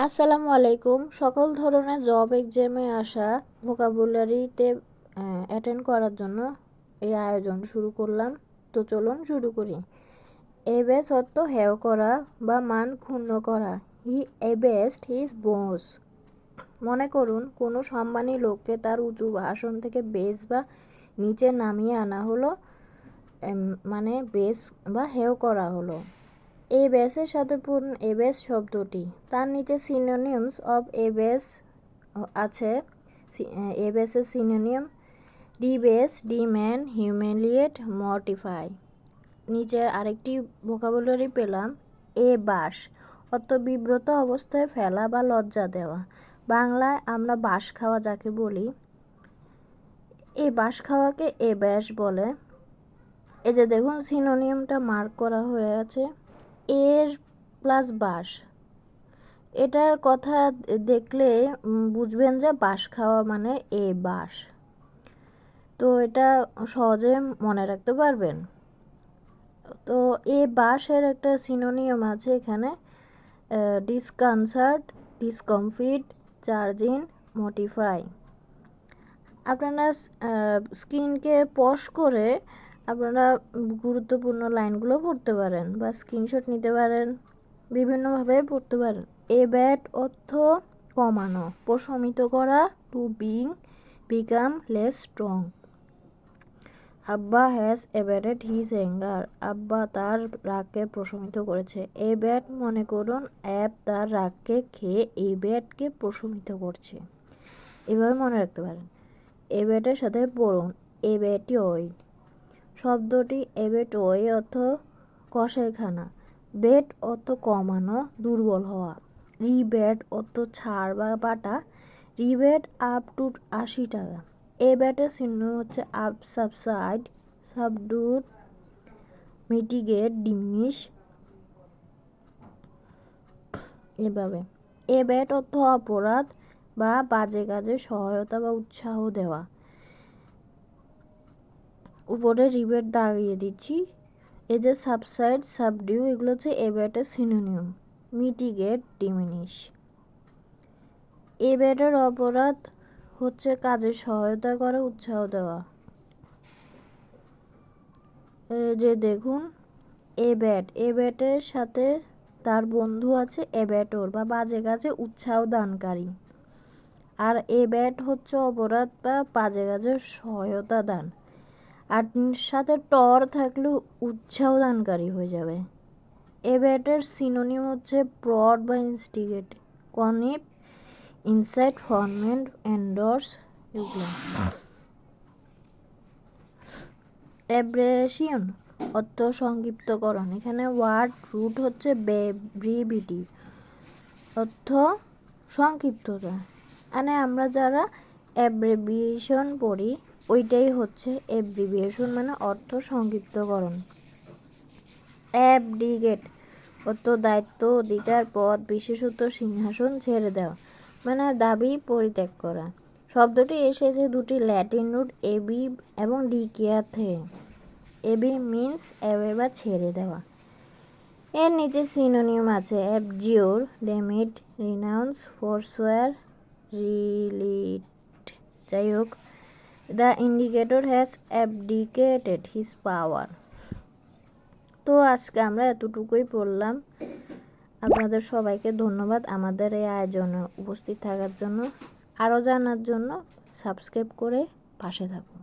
আসসালামু আলাইকুম। সকল ধরনের জব এক্সামে আসা ভোকাবুলারিতে অ্যাটেন্ড করার জন্য এই আয়োজন শুরু করলাম। তো চলুন শুরু করি। এবেস অর্থ হেয় করা বা মান ক্ষুণ্ণ করা। হি এবেস্ট হিজ বস। মনে করুন কোনো সম্মানী লোককে তার উঁচু আসন থেকে বেস বা নিচে নামিয়ে আনা হলো, মানে বেস বা হেয় করা হলো। এই বেসের সাথে পূর্ণ এবেস শব্দটি, তার নিচে সিনোনিমস অফ এবেস আছে। এবেসের সিনোনিম ডিবেস, ডিম্যান, হিউমিলিয়েট, মর্টিফাই। নিচের আরেকটি ভোকাবুলারি পেলাম এ বাস অর্থ বিব্রত অবস্থায় ফেলা বা লজ্জা দেওয়া। বাংলায় আমরা বাঁশ খাওয়া যাকে বলি, এই বাঁশ খাওয়াকে এ ব্যাস বলে। এই যে দেখুন সিনোনিমটা মার্ক করা হয়ে আছে, এর প্লাস বাঁশ। এটার কথা দেখলে বুঝবেন যে বাঁশ খাওয়া মানে এ বাঁশ। তো এটা সহজে মনে রাখতে পারবেন। তো এ বাঁশের একটা সিনোনিম আছে এখানে, ডিসকনসার্ট, ডিসকমফিট, চার্জিং, মডিফাই। আপনারা স্ক্রিনকে পজ করে আপনারা গুরুত্বপূর্ণ লাইনগুলো পড়তে পারেন বা স্ক্রিনশট নিতে পারেন, বিভিন্নভাবে পড়তে পারেন। এ ব্যাট অর্থ কমানো, প্রশমিত করা, টু বিকাম লেস স্ট্রং। আব্বা হ্যাজ এবেটেড হিজ অ্যাঙ্গার, আব্বা তার রাগকে প্রশমিত করেছে। এ ব্যাট মনে করুন অ্যাপ তার রাগকে খেয়ে এই ব্যাটকে প্রশমিত করছে। এভাবে মনে রাখতে পারেন। এ ব্যাটের সাথে পড়ুন এ ব্যাটি ওই। শব্দটি এবেট ওই অর্থ কষাইখানা। বেট অর্থ কমানো, দুর্বল হওয়া। রিব্যাট অর্থ ছাড় বা বাটা। রিব্যাট আপ টু 80 টাকা। এ ব্যাটের চিহ্ন হচ্ছে আপ, সাবসাইড, সাবডুট, মিটিগেট, ডিমিনিশ। এভাবে এ ব্যাট অর্থ অপরাধ বা বাজে কাজে সহায়তা বা উৎসাহ দেওয়া। উপরে রিবেট দাগিয়ে দিচ্ছি। এই যে সাবসাইড, সাবডিউ, এগুলো হচ্ছে এ ব্যাটের সিনোনিম। Mitigate, diminish. এ ব্যাটের অপরাধ হচ্ছে কাজে সহায়তা করা, উৎসাহ দেওয়া। যে দেখুন এ ব্যাটের সাথে তার বন্ধু আছে এব্যাটর বা বাজে কাজে উৎসাহ দানকারী। আর এ ব্যাট হচ্ছে অপরাধ বা বাজে কাজে সহায়তা দান। আর সাথে টর থাকলে উৎসাহ দানকারী হয়ে যাবে। এ ব্যাটের সিনোনিম হচ্ছে প্রড বা ইনস্টিগেট, কনিপ, ইনসাইট, ফরমেন্ট, এন্ডোর্স, এগুলো। অ্যাব্রেশিয়ন অর্থ সংক্ষিপ্তকরণ। এখানে ওয়ার্ড রুট হচ্ছে ব্রিভিটি অর্থ সংক্ষিপ্ততা। মানে আমরা যারা অ্যাব্রিভিয়েশন পড়ি ওইটাই হচ্ছে অ্যাব্রিভিয়েশন, মানে অর্থ সংক্ষিপ্তকরণ। অ্যাবডিকেট অর্থ দায়িত্ব, অধিকার, পদ, বিশেষত সিংহাসন ছেড়ে দেওয়া, মানে দাবি পরিত্যাগ করা। শব্দটি এসেছে দুটি ল্যাটিন রুট এবি এবং ডিকেয়ার থেকে। এবি মিন্স অ্যাওয়ে বা ছেড়ে দেওয়া। এর নিচে সিনোনিম আছে অ্যাবজিওর, ডেমিট, রিনাউন্স, ফোরসোয়ার, রিলিট। যাই হোক, the indicator has abdicated his power. তো আজকে আমরা এতটুকুই পড়লাম। আপনাদের সবাইকে ধন্যবাদ আমাদের এই আয়োজনে উপস্থিত থাকার জন্য। আরও জানার জন্য সাবস্ক্রাইব করে পাশে থাকুন।